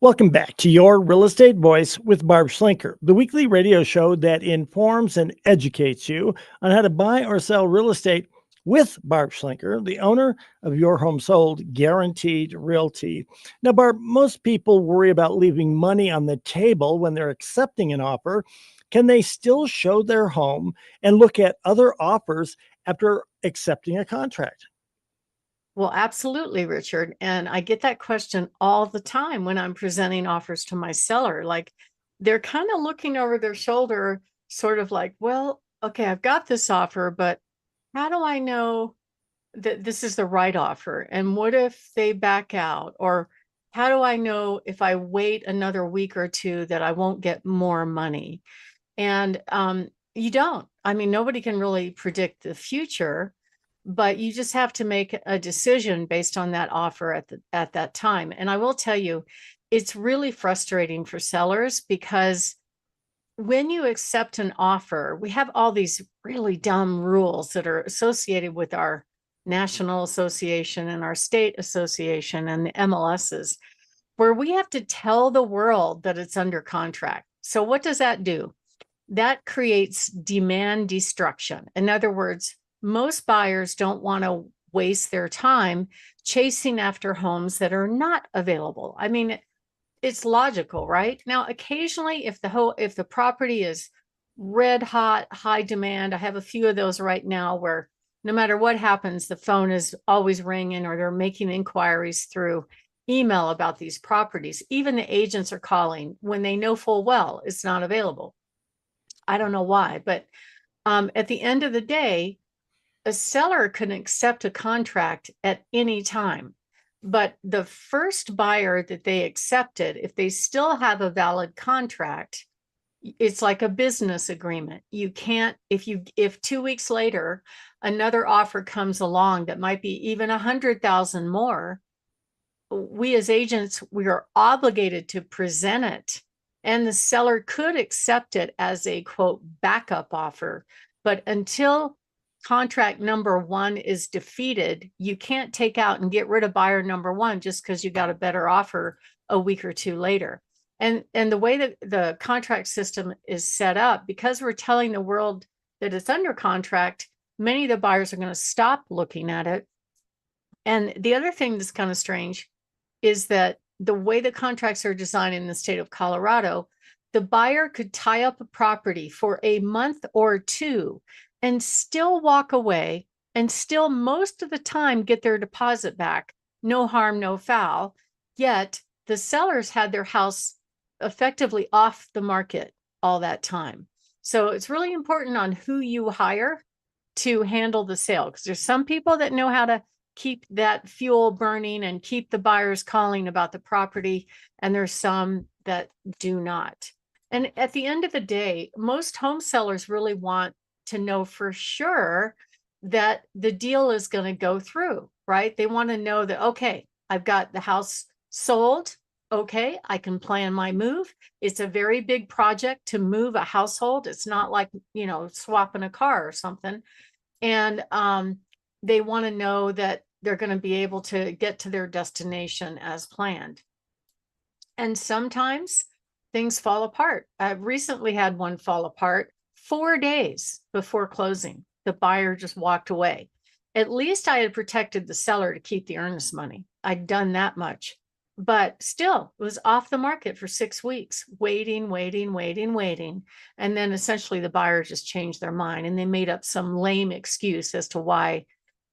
Welcome back to Your Real Estate Voice with Barb Schlinker, the weekly radio show that informs and educates you on how to buy or sell real estate with Barb Schlinker, the owner of Your Home Sold Guaranteed Realty. Now, Barb, most people worry about leaving money on the table when they're accepting an offer. Can they still show their home and look at other offers after accepting a contract? Well, absolutely, Richard. And I get that question all the time when I'm presenting offers to my seller. Like they're kind of looking over their shoulder, sort of like, well, okay, I've got this offer, but how do I know that this is the right offer? And what if they back out? Or how do I know if I wait another week or two that I won't get more money? And you don't. I mean, nobody can really predict the future, but you just have to make a decision based on that offer at that time. And I will tell you, it's really frustrating for sellers because when you accept an offer, we have all these really dumb rules that are associated with our national association and our state association and the MLSs, where we have to tell the world that it's under contract. So what does that do? That creates demand destruction. In other words, most buyers don't want to waste their time chasing after homes that are not available. I mean, it's logical, right? Now, occasionally, if the property is red hot, high demand, I have a few of those right now where no matter what happens, the phone is always ringing or they're making inquiries through email about these properties. Even the agents are calling when they know full well it's not available. I don't know why, but at the end of the day, a seller can accept a contract at any time. But the first buyer that they accepted, if they still have a valid contract, it's like a business agreement. You can't, if 2 weeks later another offer comes along that might be even 100,000 more, we as agents, we are obligated to present it, and the seller could accept it as a quote backup offer. But until contract number one is defeated, you can't take out and get rid of buyer number one just because you got a better offer a week or two later. And the way that the contract system is set up, because we're telling the world that it's under contract, many of the buyers are going to stop looking at it. And the other thing that's kind of strange is that the way the contracts are designed in the state of Colorado, the buyer could tie up a property for a month or two and still walk away and still most of the time get their deposit back. No harm, no foul. Yet the sellers had their house effectively off the market all that time. So it's really important on who you hire to handle the sale, because there's some people that know how to keep that fuel burning and keep the buyers calling about the property, and there's some that do not. And at the end of the day, most home sellers really want to know for sure that the deal is going to go through, right? They want to know that, okay, I've got the house sold. Okay, I can plan my move. It's a very big project to move a household. It's not like, swapping a car or something. And they want to know that they're going to be able to get to their destination as planned. And sometimes things fall apart. I've recently had one fall apart 4 days before closing. The buyer just walked away. At least I had protected the seller to keep the earnest money. I'd done that much. But still, it was off the market for 6 weeks, waiting. And then essentially the buyer just changed their mind and they made up some lame excuse as to why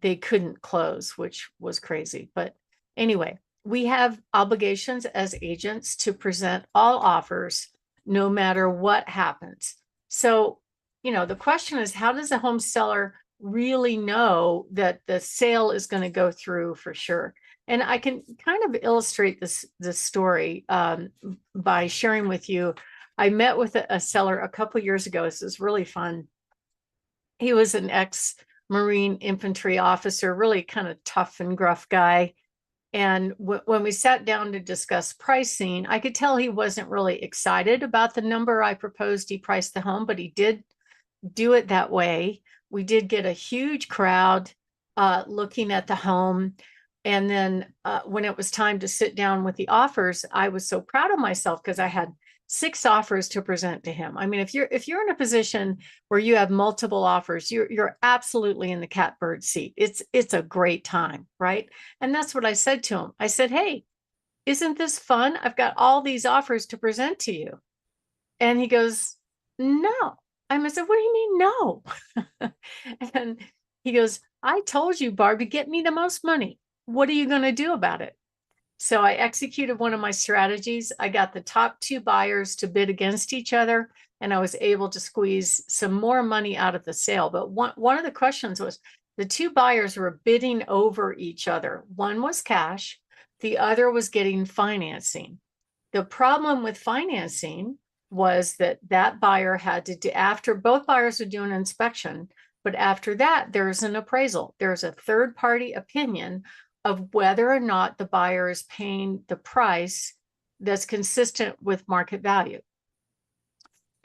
they couldn't close, which was crazy. But anyway, we have obligations as agents to present all offers no matter what happens. So, the question is, how does a home seller really know that the sale is going to go through for sure? And I can kind of illustrate this story by sharing with you. I met with a seller a couple years ago. This is really fun. He was an ex-Marine infantry officer, really kind of tough and gruff guy. And when we sat down to discuss pricing, I could tell he wasn't really excited about the number I proposed. He priced the home, but he did do it that way. We did get a huge crowd looking at the home. And then when it was time to sit down with the offers, I was so proud of myself because I had 6 offers to present to him. I mean, if you're in a position where you have multiple offers, you're absolutely in the catbird seat. It's a great time, right? And that's what I said to him. I said, "Hey, isn't this fun? I've got all these offers to present to you." And he goes, "No." I said, "What do you mean, no?" And he goes, "I told you, Barb, to get me the most money. What are you going to do about it?" So I executed one of my strategies. I got the top 2 buyers to bid against each other, and I was able to squeeze some more money out of the sale. But one of the questions was the 2 buyers were bidding over each other. One was cash, the other was getting financing. The problem with financing was that that buyer had to do, after both buyers would do an inspection, but after that, there's an appraisal. There's a third-party opinion of whether or not the buyer is paying the price that's consistent with market value.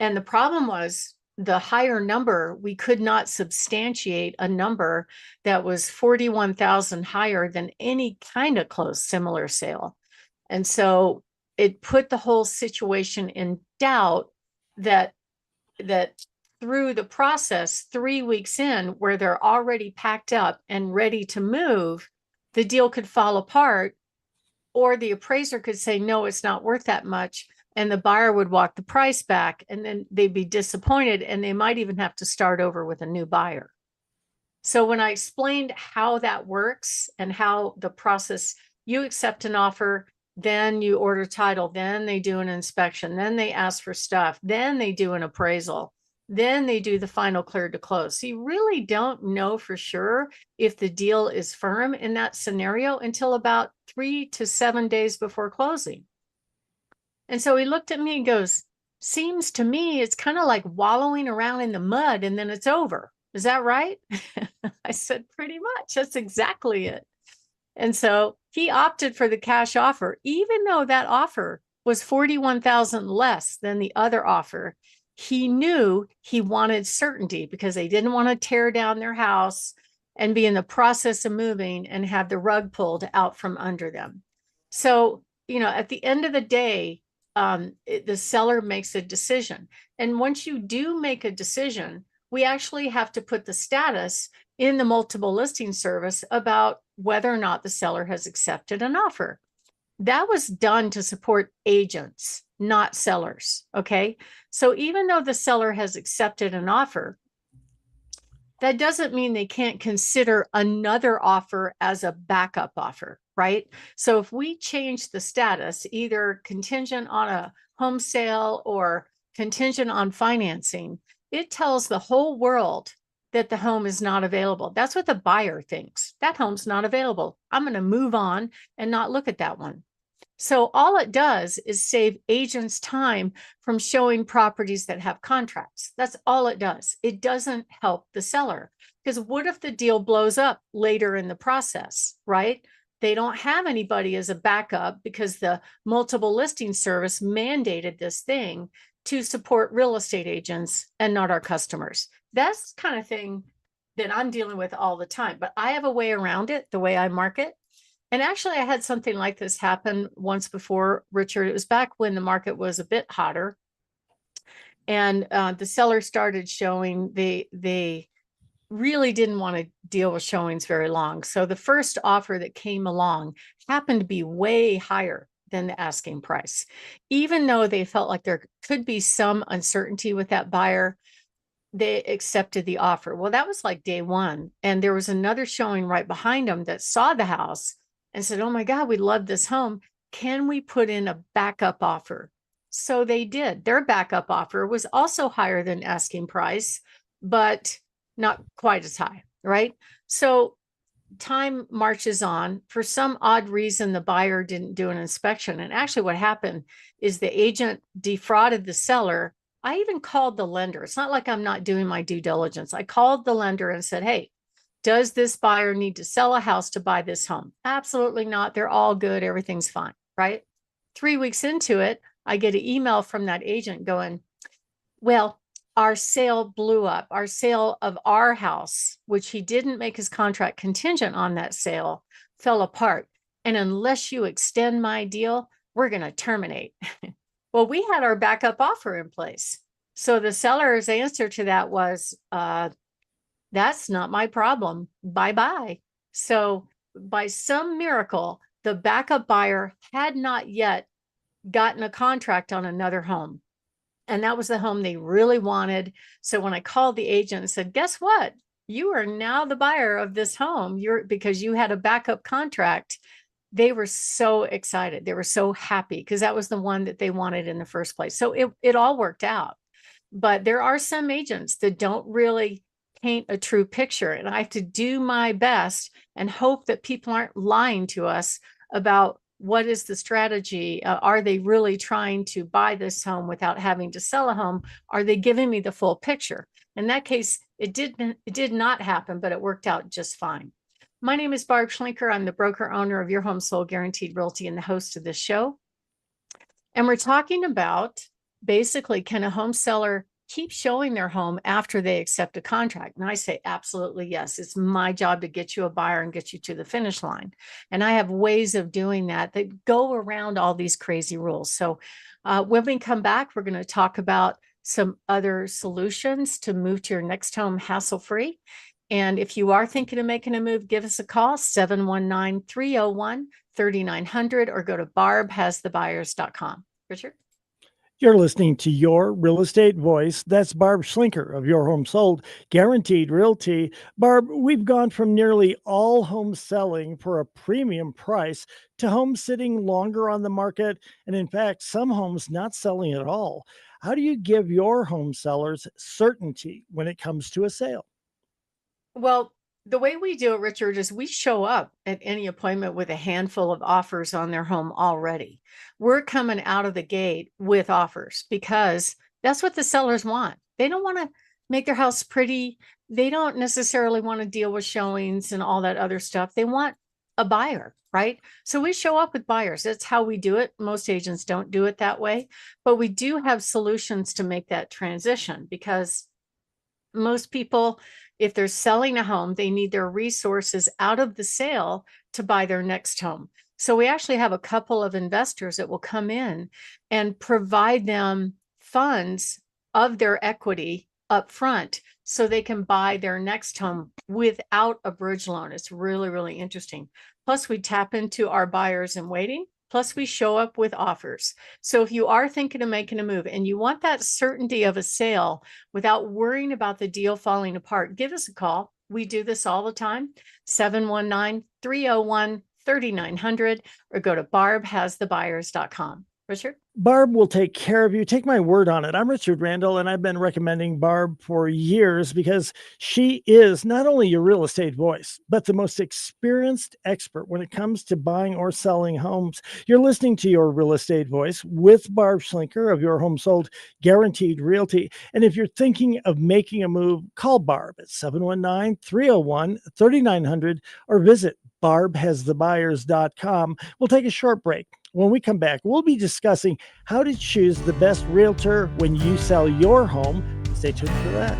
And the problem was the higher number, we could not substantiate a number that was 41,000 higher than any kind of close similar sale. And so it put the whole situation in doubt that through the process 3 weeks in, where they're already packed up and ready to move, the deal could fall apart, or the appraiser could say, "No, it's not worth that much." And the buyer would walk the price back, and then they'd be disappointed, and they might even have to start over with a new buyer. So when I explained how that works and how the process, you accept an offer, then you order title, then they do an inspection, then they ask for stuff, then they do an appraisal, then they do the final clear to close. So you really don't know for sure if the deal is firm in that scenario until about 3 to 7 days before closing. And so he looked at me and goes, "Seems to me it's kind of like wallowing around in the mud and then it's over. Is that right?" I said, "Pretty much. That's exactly it." And so he opted for the cash offer, even though that offer was 41,000 less than the other offer. He knew he wanted certainty because they didn't want to tear down their house and be in the process of moving and have the rug pulled out from under them. So, at the end of the day, the seller makes a decision. And once you do make a decision, we actually have to put the status in the multiple listing service about whether or not the seller has accepted an offer. That was done to support agents, not sellers. Okay. So even though the seller has accepted an offer, that doesn't mean they can't consider another offer as a backup offer, right? So if we change the status, either contingent on a home sale or contingent on financing, it tells the whole world that the home is not available. That's what the buyer thinks. That home's not available. I'm going to move on and not look at that one. So all it does is save agents time from showing properties that have contracts. That's all it does. It doesn't help the seller, because what if the deal blows up later in the process, right? They don't have anybody as a backup because the multiple listing service mandated this thing to support real estate agents and not our customers. That's the kind of thing that I'm dealing with all the time, but I have a way around it, the way I market. And actually, I had something like this happen once before, Richard. It was back when the market was a bit hotter, and the seller started showing. They really didn't want to deal with showings very long. So the first offer that came along happened to be way higher than the asking price, even though they felt like there could be some uncertainty with that buyer. They accepted the offer. Well, that was like day one, and there was another showing right behind them that saw the house and said, "Oh my God, we love this home. Can we put in a backup offer?" So they did. Their backup offer was also higher than asking price, but not quite as high, right? So time marches on. For some odd reason, the buyer didn't do an inspection. And actually, what happened is the agent defrauded the seller. I even called the lender. It's not like I'm not doing my due diligence. I called the lender and said, "Hey, does this buyer need to sell a house to buy this home?" "Absolutely not. They're all good. Everything's fine," right? 3 weeks into it, I get an email from that agent going, "Well, our sale blew up. Our sale of our house," which he didn't make his contract contingent on that sale, fell apart. And unless you extend my deal, we're going to terminate. Well, we had our backup offer in place. So the seller's answer to that was, that's not my problem. Bye-bye. So by some miracle, the backup buyer had not yet gotten a contract on another home. And that was the home they really wanted. So when I called the agent and said, guess what? You are now the buyer of this home. Because you had a backup contract. They were so excited. They were so happy because that was the one that they wanted in the first place. So it all worked out. But there are some agents that don't really paint a true picture. And I have to do my best and hope that people aren't lying to us about what is the strategy. Are they really trying to buy this home without having to sell a home? Are they giving me the full picture? In that case, it did not happen, but it worked out just fine. My name is Barb Schlinker. I'm the broker owner of Your Home Sold Guaranteed Realty and the host of this show. And we're talking about basically, can a home seller keep showing their home after they accept a contract? And I say, absolutely, yes. It's my job to get you a buyer and get you to the finish line. And I have ways of doing that go around all these crazy rules. So when we come back, we're going to talk about some other solutions to move to your next home hassle-free. And if you are thinking of making a move, give us a call, 719-301-3900, or go to barbhasthebuyers.com. Richard? You're listening to Your Real Estate Voice. That's Barb Schlinker of Your Home Sold Guaranteed Realty. Barb, we've gone from nearly all homes selling for a premium price to homes sitting longer on the market, and in fact, some homes not selling at all. How do you give your home sellers certainty when it comes to a sale? Well, the way we do it, Richard, is we show up at any appointment with a handful of offers on their home already. We're coming out of the gate with offers because that's what the sellers want. They don't want to make their house pretty. They don't necessarily want to deal with showings and all that other stuff. They want a buyer, right? So we show up with buyers. That's how we do it. Most agents don't do it that way, but we do have solutions to make that transition because most people, if they're selling a home, they need their resources out of the sale to buy their next home. So we actually have a couple of investors that will come in and provide them funds of their equity up front so they can buy their next home without a bridge loan. It's really, really interesting. Plus, we tap into our buyers in waiting. Plus, we show up with offers. So if you are thinking of making a move and you want that certainty of a sale without worrying about the deal falling apart, give us a call. We do this all the time, 719-301-3900, or go to barbhasthebuyers.com. Richard? Barb will take care of you. Take my word on it. I'm Richard Randall, and I've been recommending Barb for years because she is not only your real estate voice, but the most experienced expert when it comes to buying or selling homes. You're listening to Your Real Estate Voice with Barb Schlinker of Your Home Sold Guaranteed Realty. And if you're thinking of making a move, call Barb at 719-301-3900 or visit barbhasthebuyers.com. We'll take a short break. When we come back, we'll be discussing how to choose the best realtor when you sell your home. Stay tuned for that.